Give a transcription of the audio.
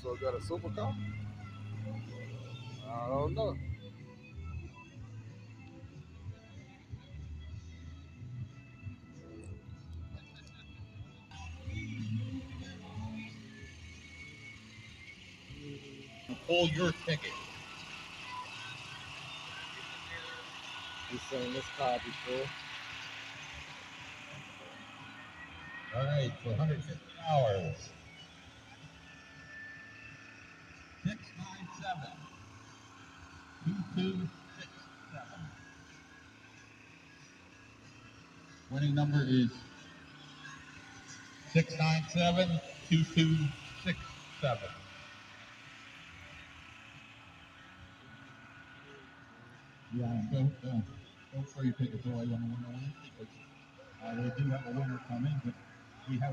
So got a supercar? I don't know. Pull your ticket. We've seen this car before. All right, for $150. 697 2267. Winning number is 697 2267. Yeah, don't throw your tickets away on the winner because we do have a winner coming, but we have